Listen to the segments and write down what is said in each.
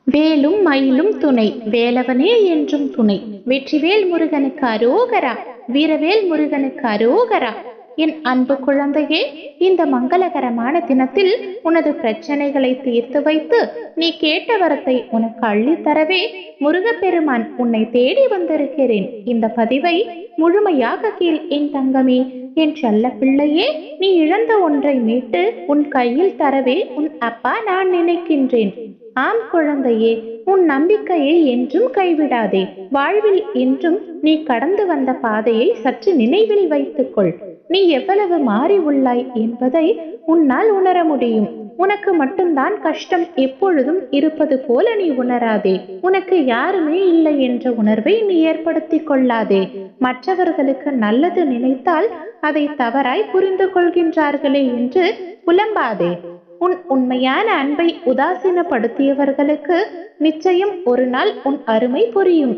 வேலும் மயிலும் துணை, வேலவனே என்றும் துணை. வெற்றிவேல் முருகனுக்கு அரோகரா, வீரவேல் முருகனுக்கு அரோகரா. என் அன்பு குழந்தையே, இந்த மங்களகரமான தினத்தில் உனது பிரச்சனைகளை தீர்த்து வைத்து நீ கேட்ட வரத்தை உனக்கு அள்ளித்தரவே முருகப்பெருமான் உன்னை தேடி வந்திருக்கிறேன். இந்த பதிவை முழுமையாக கேள் என் தங்கமே. என் செல்ல பிள்ளையே, நீ இழந்த ஒன்றை மீட்டு உன் கையில் தரவே உன் அப்பா நான் நினைக்கின்றேன். ஆம் குழந்தையே, உன் நம்பிக்கையை என்றும் கைவிடாதே. வாழ்வில் என்றும் நீ கடந்து வந்த பாதையை சற்று நினைவில் வைத்துக்கொள். நீ எவ்வளவு மாறி உள்ளாய் என்பதை உன்னால் உணர முடியும். உனக்கு மட்டும்தான் கஷ்டம் எப்பொழுதும் இருப்பது போல நீ உணராதே. உனக்கு யாருமே இல்லை என்ற உணர்வை நீ ஏற்படுத்தி கொள்ளாதே. மற்றவர்களுக்கு நல்லது நினைத்தால் அதை தவறாய் புரிந்து கொள்கின்றார்களே என்று புலம்பாதே. உன் உண்மையான அன்பை உதாசீனப்படுத்தியவர்களுக்கு நிச்சயம் ஒரு நாள் உன் அருமை புரியும்.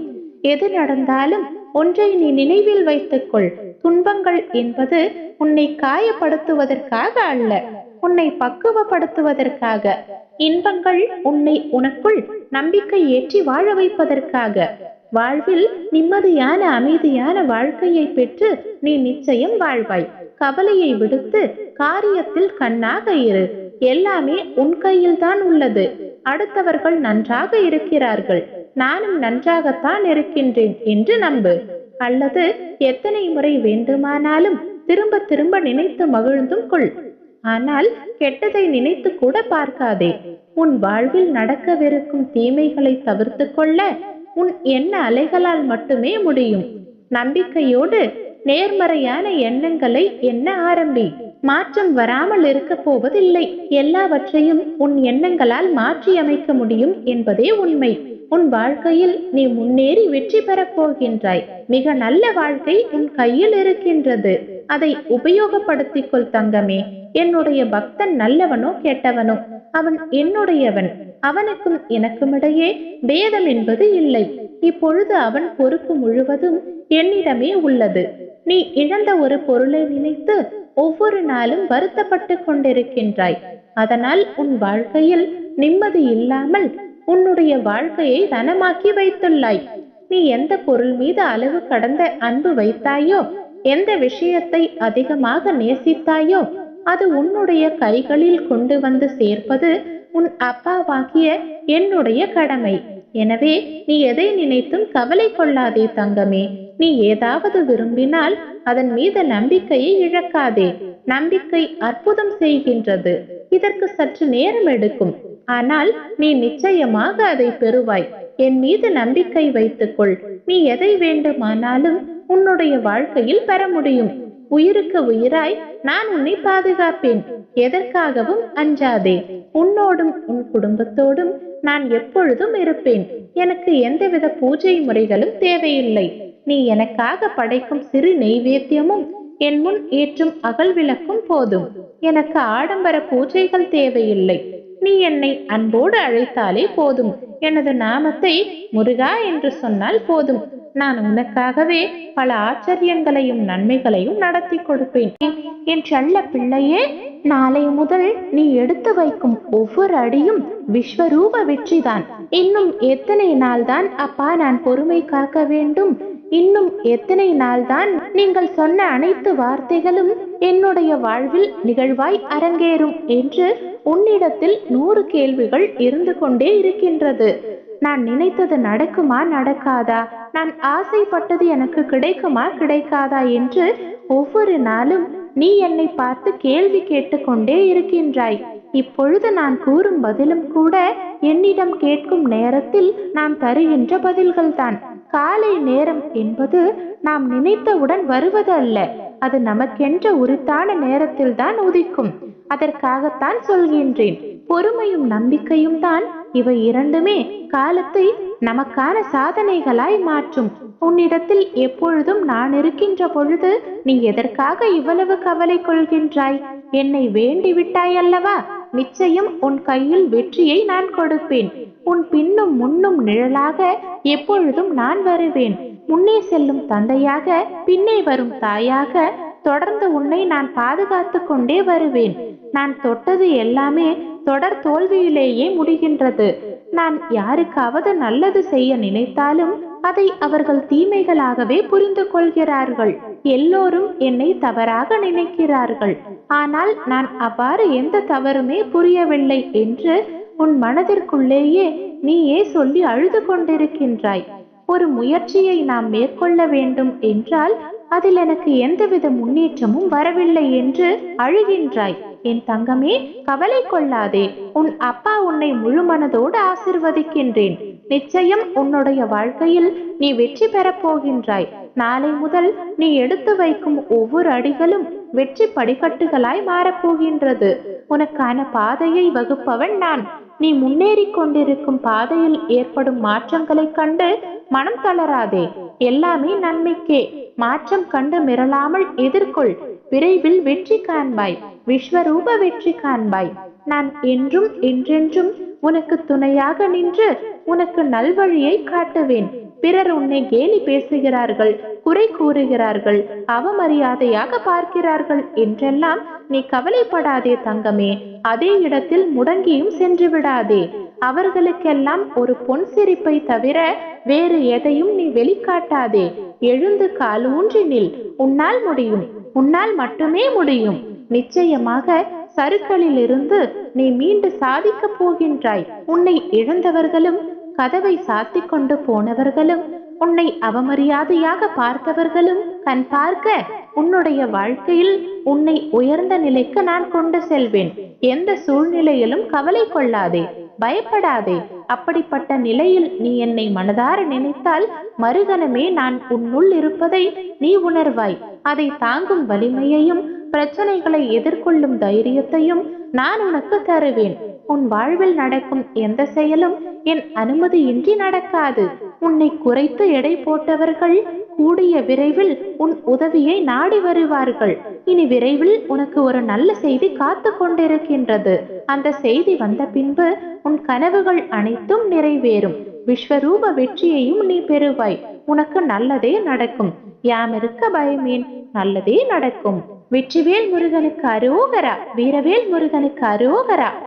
எது நடந்தாலும் ஒன்றை நீ நினைவில் வைத்துக்கொள். துன்பங்கள் என்பது உன்னை காயப்படுத்துவதற்காக அல்ல, உன்னை பக்குவப்படுத்துவதற்காக. இன்பங்கள் உனக்குள் நம்பிக்கை ஏற்றி வாழ வைப்பதற்காக. வாழ்வில் நிம்மதியான அமைதியான வாழ்க்கையை பெற்று நீ நிச்சயம் வாழ்வாய். கவலையை விடுத்து காரியத்தில் கண்ணாக இரு. எல்லாமே உன் கையில் தான் உள்ளது. அடுத்தவர்கள் நன்றாக இருக்கிறார்கள், நானும் நன்றாகத்தான் இருக்கின்றேன் என்று நம்பு. அல்லது எத்தனை முறை வேண்டுமானாலும் திரும்ப திரும்ப நினைத்து மகிழ்ந்தும் கொள். ஆனால் கெட்டதை நினைத்து கூட பார்க்காதே. உன் வாழ்வில் நடக்கவிருக்கும் தீமைகளை தவிர்த்து கொள்ள உன் எண்ண அலைகளால் மட்டுமே முடியும். நம்பிக்கையோடு நேர்மறையான எண்ணங்களை எண்ண ஆரம்பி. மாற்றம் வராமல் இருக்க போவதில்லை. எல்லாவற்றையும் உன் எண்ணங்களால் மாற்றி அமைக்க முடியும் என்பதே உண்மை. உன் வாழ்க்கையில் நீ முன்னேறி வெற்றி பெறப் போகின்றாய். மிக நல்ல வாழ்க்கை உன் கையில் இருக்கின்றது. அதை உபயோகப்படுத்திக் கொள் தங்கமே. என்னுடைய பக்தன் நல்லவனோ கெட்டவனோ அவன் என்னுடையவன். அவனுக்கும் எனக்கும் இடையே பேதம் என்பது இல்லை. இப்பொழுது அவன் பொறுப்பு முழுவதும் என்னிடமே உள்ளது. நீ இழந்த ஒரு பொருளை நினைத்து ஒவ்வொரு நாளும் வருத்தப்பட்டு கொண்டிருக்கின்றாய். அதனால் உன் வாழ்க்கையில் நிம்மதி இல்லாமல் உன்னுடைய வாழ்க்கையை தனமாக்கி வைத்துள்ளாய். நீ எந்த பொருள் மீது அளவு கடந்த அன்பு வைத்தாயோ, எந்த விஷயத்தை அதிகமாக நேசித்தாயோ, அது உன்னுடைய கைகளில் கொண்டு வந்து சேர்ப்பது உன் அப்பாவாகிய என்னுடைய கடமை. எனவே நீ எதை நினைத்தும் கவலை கொள்ளாதே தங்கமே. நீ ஏதாவது விரும்பினால் அதன் மீது நம்பிக்கையை இழக்காதே. நம்பிக்கை அற்புதம் செய்கின்றது. இதற்கு சற்று நேரம் எடுக்கும், ஆனால் நீ நிச்சயமாக அதை பெறுவாய். என் மீது நம்பிக்கை வைத்துக்கொள். நீ எதை வேண்டுமானாலும் உன்னுடைய வாழ்க்கையில் பெற முடியும். உயிருக்கு உயிராய் நான் உன்னை பாதுகாப்பேன். எதற்காகவும் அஞ்சாதே. உன்னோடும் உன் குடும்பத்தோடும் நான் எப்பொழுதும் இருப்பேன். எனக்கு எந்தவித பூஜை முறைகளும் தேவையில்லை. நீ எனக்காக படைக்கும் சிறு நெய்வேத்தியமும் என் முன் ஏற்றும் அகல் விளக்கும் போதும். எனக்கு ஆடம்பர பூஜைகள் தேவையில்லை. நீ என்னை அன்போடு அழைத்தாலே போதும். எனது நாமத்தை முருகா என்று சொன்னால் போதும். நான் உனக்காகவே பல ஆச்சரியங்களையும் நன்மைகளையும் நடத்தி கொடுப்பேன். என் செல்ல பிள்ளையே, நாளை முதல் நீ எடுத்து வைக்கும் ஒவ்வொரு அடியும் விஸ்வரூப வெற்றிதான். இன்னும் எத்தனை நாள் தான் அப்பா நான் பொறுமை காக்க வேண்டும்? இன்னும் எத்தனை நாள் தான் நீங்கள் சொன்ன அனைத்து வார்த்தைகளும் என்னுடைய வாழ்வில் நிகழ்வாய் அரங்கேறும் என்று உன்னிடத்தில் 100 கேள்விகள் இருந்து கொண்டே இருக்கின்றது. நான் நினைத்தது நடக்குமா நடக்காதா, நான் ஆசைப்பட்டது எனக்கு கிடைக்குமா கிடைக்காதா என்று ஒவ்வொரு நாளும் நீ என்னை பார்த்து கேள்வி கேட்டுக்கொண்டே இருக்கின்றாய். இப்பொழுது நான் கூறும் பதிலும் கூட என்னிடம் கேட்கும் நேரத்தில் நான் தருகின்ற பதில்கள் தான். காலை நேரம் என்பது நாம் நினைத்தவுடன் வருவது அல்ல. அது நமக்கென்ற உரித்தான நேரத்தில் தான் உதிக்கும். அதற்காகத்தான் சொல்கின்றேன். பொறுமையும் நம்பிக்கையும் தான் இவை இரண்டுமே காலத்தை நமக்கான சாதனைகளாய் மாற்றும். உன்னிடத்தில் எப்பொழுதும் நான் இருக்கின்ற பொழுது நீ எதற்காக இவ்வளவு கவலை கொள்கின்றாய்? என்னை வேண்டி விட்டாய் அல்லவா? நிச்சயம் உன் கையில் வெற்றியை நான் கொடுப்பேன். உன் பின்னும் முன்னும் நிழலாக எப்பொழுதும் நான் வருவேன். முன்னே செல்லும் தந்தையாக, பின்னே வரும் தாயாக, தொடர்ந்து உன்னை நான் பாதுகாத்து கொண்டே வருவேன். நான் தொட்டது எல்லாமே தொடர் தோல்வியிலேயே முடிகின்றது. நான் யாருக்காவது நல்லது செய்ய நினைத்தாலும் அதை அவர்கள் தீமைகளாகவே புரிந்து கொள்கிறார்கள். எல்லோரும் என்னை தவறாக நினைக்கிறார்கள். ஆனால் நான் அவ்வாறு எந்த தவறுமே புரியவில்லை என்று உன் மனதிற்குள்ளேயே நீயே சொல்லி அழுது கொண்டிருக்கின்றாய். ஒரு முயற்சியை நாம் மேற்கொள்ள வேண்டும் என்றால் அதில் எனக்கு எந்தவித முன்னேற்றமும் வரவில்லை என்று அழுகின்றாய். என் தங்கமே, கவலை கொள்ளாதே. உன் அப்பா உன்னை முழு மனதோடு ஆசிர்வதிக்கின்றேன். நிச்சயம் உன்னுடைய வாழ்க்கையில் நீ வெற்றி பெறப் போகின்றாய். நாளை முதல் நீ எடுத்து வைக்கும் ஒவ்வொரு அடிகளும் வெற்றி படிக்கட்டுகளாய் மாறப்போகின்றது. உனக்கான பாதையை வகுப்பவன் நான். நீ முன்னேறி கொண்டிருக்கும் பாதையில் ஏற்படும் மாற்றங்களை கண்டு மனம் தளராதே. எல்லாமே நன்மைக்கே. மாற்றம் கண்டு மிரளாமல் எதிர்கொள். விரைவில் வெற்றி காண்பாய். விஸ்வரூப வெற்றி காண்பாய். நான் என்றும் என்றென்றும் உனக்கு துணையாக நின்று உனக்கு நல்வழியை காட்டுவேன். பிறர் உன்னை கேலி பேசுகிறார்கள், குறை கூறுகிறார்கள், அவமரியாதையாக பார்க்கிறார்கள் என்றெல்லாம் நீ கவலைப்படாதே தங்கமே. அதே இடத்தில் முடங்கியும் சென்று விடாதே. அவர்களுக்கெல்லாம் ஒரு பொன் சிரிப்பை தவிர வேறு எதையும் நீ வெளிக்காட்டாதே. எழுந்து கால் ஊன்றி நில். உன்னால் முடியும். உன்னால் மட்டுமே முடியும். நிச்சயமாக சறுக்களில் இருந்து நீ மீண்டு சாதிக்க போகின்றாய். உன்னை இழந்தவர்களும் கதவை சாத்தி கொண்டு போனவர்களும் உன்னை அவமரியாதையாக பார்த்தவர்களும் கண் பார்க்க உன்னுடைய வாழ்க்கையில் உன்னை உயர்ந்த நிலைக்கு நான் கொண்டு செல்வேன். எந்த சூழ்நிலையிலும் கவலை கொள்ளாதே, பயப்படாதே. அப்படிப்பட்ட நிலையில் நீ என்னை மனதார நினைத்தால் மறுகணமே நான் உன்னுள் இருப்பதை நீ உணர்வாய். அதை தாங்கும் வலிமையையும் பிரச்சனைகளை எதிர்கொள்ளும் தைரியத்தையும் நான் உனக்கு தருவேன். உன் வாழ்வில் நடக்கும் எந்த செயலும் என் அனுமதியின்றி நடக்காது. உன்னை குறைத்து எடை போட்டவர்கள் கூடிய விரைவில் உன் உதவியை நாடி வருவார்கள். இனி விரைவில் உனக்கு ஒரு நல்ல செய்தி காத்து கொண்டிருக்கின்றது. அந்த செய்தி வந்த பின்பு உன் கனவுகள் அனைத்தும் நிறைவேறும். விஸ்வரூப வெற்றியையும் நீ பெறுவாய். உனக்கு நல்லதே நடக்கும். யாமிருக்க பயமேன், நல்லதே நடக்கும். வெற்றிவேல் முருகனுக்கு அரோகரா. வீரவேல் முருகனுக்கு அரோகரா.